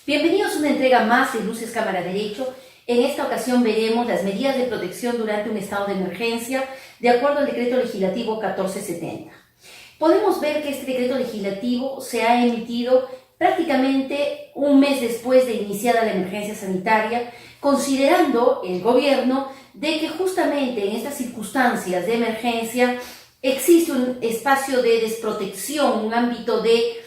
Bienvenidos a una entrega más de Luces Cámara Derecho. En esta ocasión veremos las medidas de protección durante un estado de emergencia de acuerdo al decreto legislativo 1470. Podemos ver que este decreto legislativo se ha emitido prácticamente un mes después de iniciada la emergencia sanitaria, considerando el gobierno de que justamente en estas circunstancias de emergencia existe un espacio de desprotección, un ámbito de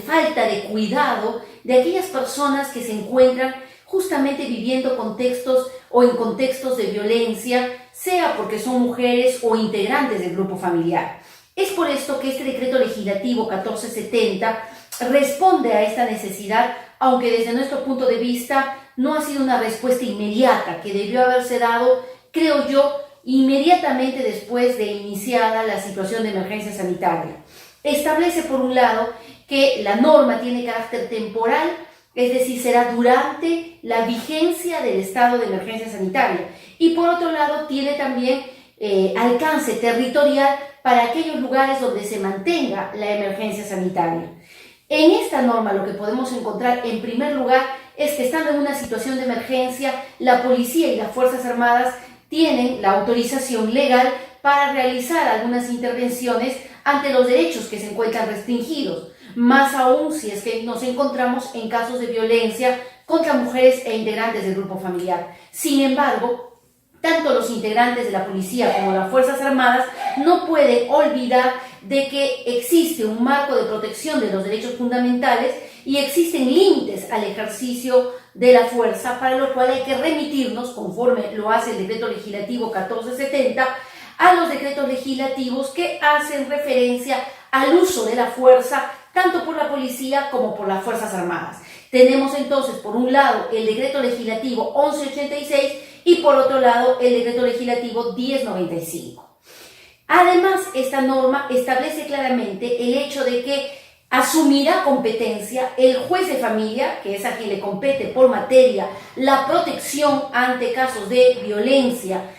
falta de cuidado de aquellas personas que se encuentran justamente viviendo contextos o en contextos de violencia, sea porque son mujeres o integrantes del grupo familiar. Es por esto que este decreto legislativo 1470 responde a esta necesidad, aunque desde nuestro punto de vista no ha sido una respuesta inmediata, que debió haberse dado, creo yo, inmediatamente después de iniciada la situación de emergencia sanitaria. Establece, por un lado, que la norma tiene carácter temporal, es decir, será durante la vigencia del estado de emergencia sanitaria. Y por otro lado, tiene también alcance territorial para aquellos lugares donde se mantenga la emergencia sanitaria. En esta norma lo que podemos encontrar, en primer lugar, es que estando en una situación de emergencia, la policía y las Fuerzas Armadas tienen la autorización legal para realizar algunas intervenciones ante los derechos que se encuentran restringidos, más aún si es que nos encontramos en casos de violencia contra mujeres e integrantes del grupo familiar. Sin embargo, tanto los integrantes de la policía como las Fuerzas Armadas no pueden olvidar de que existe un marco de protección de los derechos fundamentales y existen límites al ejercicio de la fuerza, para lo cual hay que remitirnos, conforme lo hace el decreto legislativo 1470, a los decretos legislativos que hacen referencia al uso de la fuerza tanto por la policía como por las Fuerzas Armadas. Tenemos entonces, por un lado, el decreto legislativo 1186 y por otro lado, el decreto legislativo 1095. Además, esta norma establece claramente el hecho de que asumirá competencia el juez de familia, que es a quien le compete por materia la protección ante casos de violencia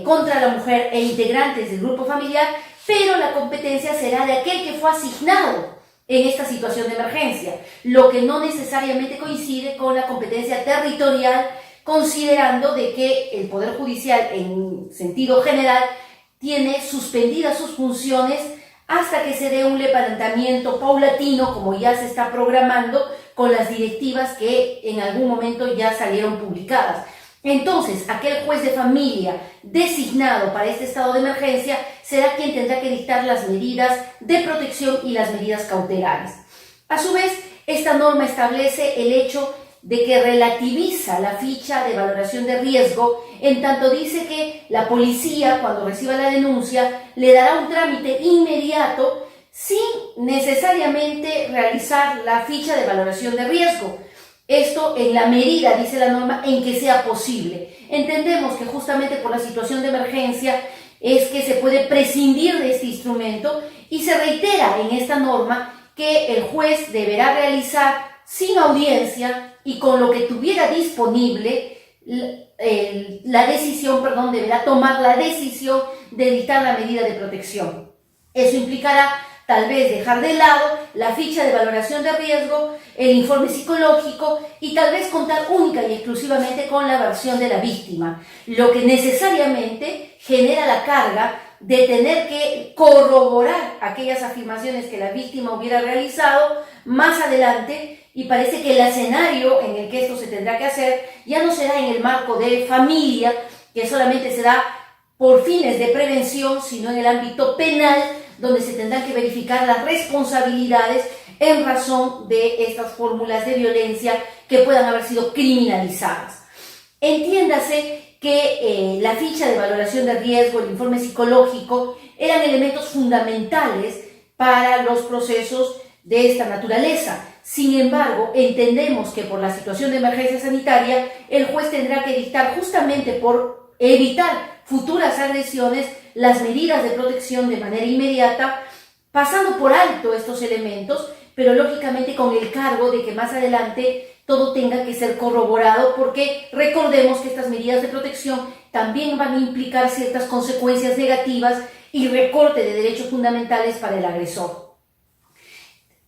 contra la mujer e integrantes del grupo familiar, pero la competencia será de aquel que fue asignado en esta situación de emergencia, lo que no necesariamente coincide con la competencia territorial, considerando de que el Poder Judicial, en sentido general, tiene suspendidas sus funciones hasta que se dé un levantamiento paulatino, como ya se está programando con las directivas que en algún momento ya salieron publicadas. Entonces, aquel juez de familia designado para este estado de emergencia será quien tendrá que dictar las medidas de protección y las medidas cautelares. A su vez, esta norma establece el hecho de que relativiza la ficha de valoración de riesgo, en tanto dice que la policía, cuando reciba la denuncia, le dará un trámite inmediato sin necesariamente realizar la ficha de valoración de riesgo. Esto en la medida, dice la norma, en que sea posible. Entendemos que justamente por la situación de emergencia es que se puede prescindir de este instrumento y se reitera en esta norma que el juez deberá realizar sin audiencia y con lo que tuviera disponible deberá tomar la decisión de dictar la medida de protección. Eso implicará tal vez dejar de lado la ficha de valoración de riesgo, el informe psicológico y tal vez contar única y exclusivamente con la versión de la víctima, lo que necesariamente genera la carga de tener que corroborar aquellas afirmaciones que la víctima hubiera realizado más adelante, y parece que el escenario en el que esto se tendrá que hacer ya no será en el marco de familia, que solamente se da por fines de prevención, sino en el ámbito penal, donde se tendrán que verificar las responsabilidades en razón de estas fórmulas de violencia que puedan haber sido criminalizadas. Entiéndase que la ficha de valoración de riesgo, el informe psicológico, eran elementos fundamentales para los procesos de esta naturaleza. Sin embargo, entendemos que por la situación de emergencia sanitaria, el juez tendrá que dictar, justamente por evitar futuras agresiones, las medidas de protección de manera inmediata, pasando por alto estos elementos, pero lógicamente con el cargo de que más adelante todo tenga que ser corroborado, porque recordemos que estas medidas de protección también van a implicar ciertas consecuencias negativas y recorte de derechos fundamentales para el agresor.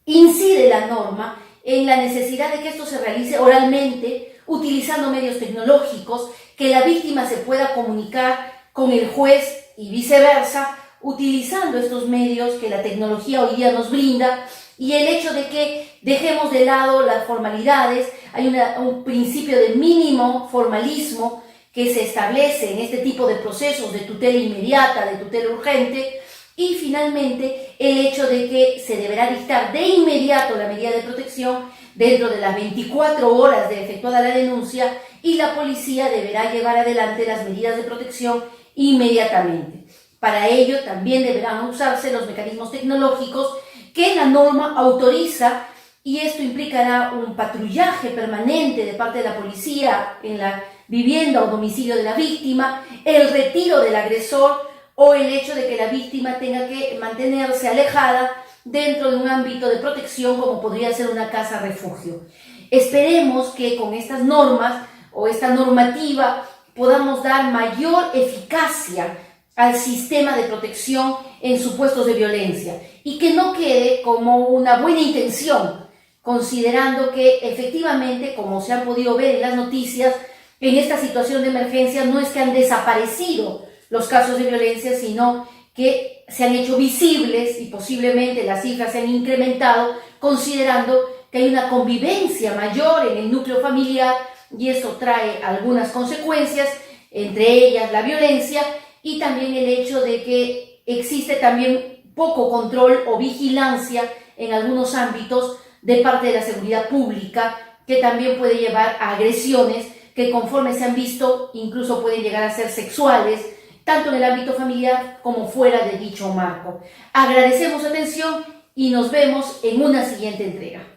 Incide la norma en la necesidad de que esto se realice oralmente, utilizando medios tecnológicos, que la víctima se pueda comunicar con el juez y viceversa, utilizando estos medios que la tecnología hoy día nos brinda, y el hecho de que dejemos de lado las formalidades. Hay un principio de mínimo formalismo que se establece en este tipo de procesos de tutela inmediata, de tutela urgente, y finalmente el hecho de que se deberá dictar de inmediato la medida de protección dentro de las 24 horas de efectuada la denuncia, y la policía deberá llevar adelante las medidas de protección inmediatamente. Para ello también deberán usarse los mecanismos tecnológicos que la norma autoriza, y esto implicará un patrullaje permanente de parte de la policía en la vivienda o domicilio de la víctima, el retiro del agresor o el hecho de que la víctima tenga que mantenerse alejada dentro de un ámbito de protección como podría ser una casa refugio. Esperemos que con estas normas o esta normativa podamos dar mayor eficacia al sistema de protección en supuestos de violencia y que no quede como una buena intención, considerando que efectivamente, como se han podido ver en las noticias, en esta situación de emergencia no es que han desaparecido los casos de violencia, sino que se han hecho visibles y posiblemente las cifras se han incrementado, considerando que hay una convivencia mayor en el núcleo familiar, y eso trae algunas consecuencias, entre ellas la violencia, y también el hecho de que existe también poco control o vigilancia en algunos ámbitos de parte de la seguridad pública, que también puede llevar a agresiones que, conforme se han visto, incluso pueden llegar a ser sexuales, tanto en el ámbito familiar como fuera de dicho marco. Agradecemos su atención y nos vemos en una siguiente entrega.